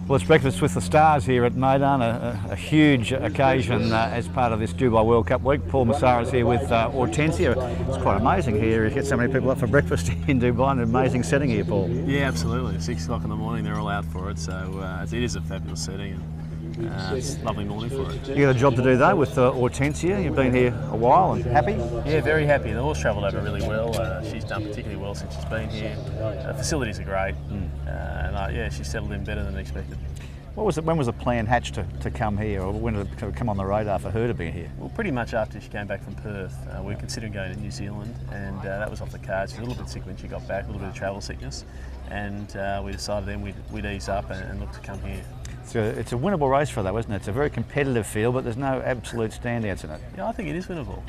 Well, it's Breakfast with the Stars here at Meydan, a huge occasion as part of this Dubai World Cup week. Paul Messara is here with Ortensia. It's quite amazing here. You get so many people up for breakfast in Dubai, an amazing setting here, Paul. Yeah, absolutely. 6 o'clock in the morning, they're all out for it, so it is a fabulous setting. And it's a lovely morning for it. You got a job to do though with Ortensia. You've been here a while and happy? Yeah, very happy. The horse travelled over really well. She's done particularly well since she's been here. Facilities are great, and yeah, she's settled in better than expected. When was the plan hatched to come here, or when did it come on the radar for her to be here? Well, pretty much after she came back from Perth. We were considering going to New Zealand, and that was off the cards. She was a little bit sick when she got back, a little bit of travel sickness, and we decided then we'd ease up and look to come here. So it's a winnable race for that, isn't it? It's a very competitive field, but there's no absolute standouts in it. Yeah, I think it is winnable.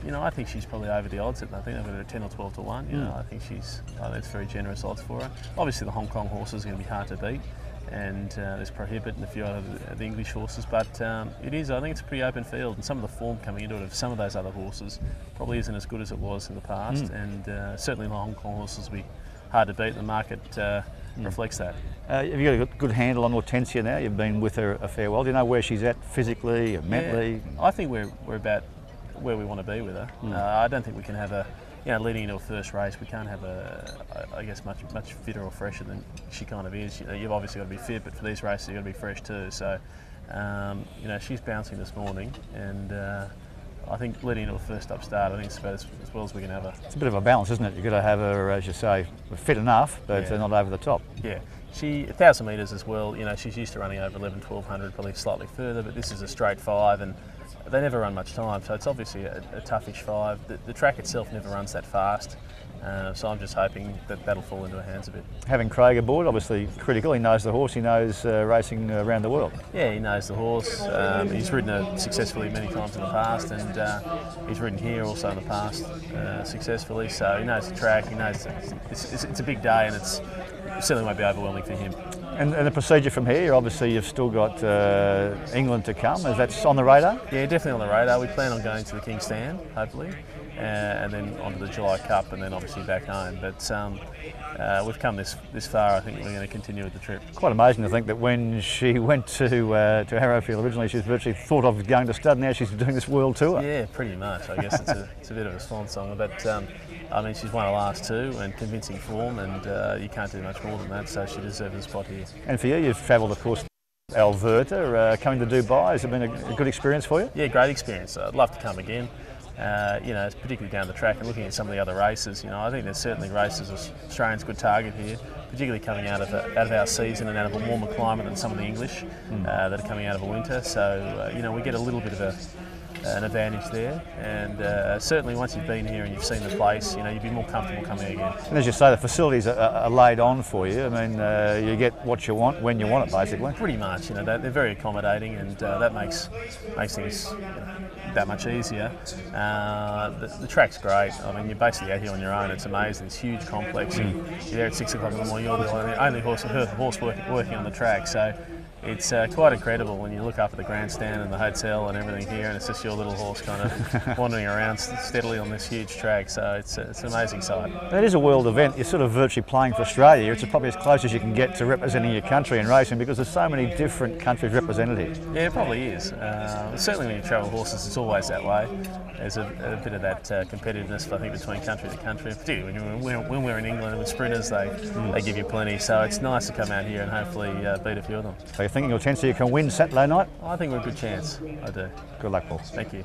You know, I think she's probably over the odds. I think they've got her 10 or 12 to 1. You know, I think that's very generous odds for her. Obviously, the Hong Kong horses are going to be hard to beat, and there's Prohibit and a few other the English horses. But it is. I think it's a pretty open field, and some of the form coming into it of some of those other horses probably isn't as good as it was in the past, and certainly the Hong Kong horses will be hard to beat. The market reflects that. Have you got a good handle on Ortensia now? You've been with her a fair while. Do you know where she's at physically and mentally? Yeah, I think we're about where we want to be with her. I don't think we can have a, leading into a first race, we can't have I guess much fitter or fresher than she kind of is. You've obviously got to be fit, but for these races you've got to be fresh too. So, she's bouncing this morning, and I think leading into a first up start, I think it's about as well as we can have her. It's a bit of a balance, isn't it? You've got to have her, as you say, fit enough, but not over the top. Yeah. She 1,000 metres as well. She's used to running over 1,100, probably slightly further, but this is a straight 5, and they never run much time, so it's obviously a toughish 5. The track itself never runs that fast, so I'm just hoping that'll fall into her hands a bit. Having Craig aboard, obviously critical. He knows the horse, he knows racing around the world. Yeah, he knows the horse. He's ridden her successfully many times in the past, and he's ridden here also in the past successfully, so he knows the track, he knows it's a big day, and it certainly won't be overwhelming for him. And the procedure from here, obviously you've still got England to come. Is that on the radar? Yeah, definitely on the radar. We plan on going to the King's Stand, hopefully, and then onto the July Cup, and then obviously back home. But we've come this far. I think we're going to continue with the trip. Quite amazing to think that when she went to Harrowfield originally, she was virtually thought of going to stud. Now she's doing this world tour. Yeah, pretty much. I guess it's a bit of a swan song, but I mean, she's won her last 2 and convincing form, and you can't do much more than that, so she deserves a spot here. And for you, you've travelled, of course, Alberta, coming to Dubai. Has it been a good experience for you? Yeah, great experience. I'd love to come again. It's particularly down the track and looking at some of the other races. I think there's certainly races Australians could target here, particularly coming out of our season and out of a warmer climate than some of the English that are coming out of a winter. So we get a little bit of an advantage there, and certainly once you've been here and you've seen the place, you'd be more comfortable coming again. And as you say, the facilities are laid on for you. I mean, you get what you want when you want it, basically. Pretty much. They're very accommodating, and that makes things that much easier. The track's great. I mean, you're basically out here on your own. It's amazing. It's a huge complex, and you're there at 6 o'clock in the morning. You're the only horse working on the track. So it's quite incredible when you look up at the grandstand and the hotel and everything here, and it's just your little horse kind of wandering around steadily on this huge track. So it's an amazing sight. It is a world event. You're sort of virtually playing for Australia. It's probably as close as you can get to representing your country in racing, because there's so many different countries represented here. Yeah, it probably is. Certainly when you travel horses, it's always that way. There's a bit of that competitiveness, I think, between country to country. Particularly when we're in England with sprinters, they give you plenty. So it's nice to come out here and hopefully beat a few of them. So you're thinking Ortensia can win Saturday night? I think we're a good chance. I do. Good luck, Paul. Thank you.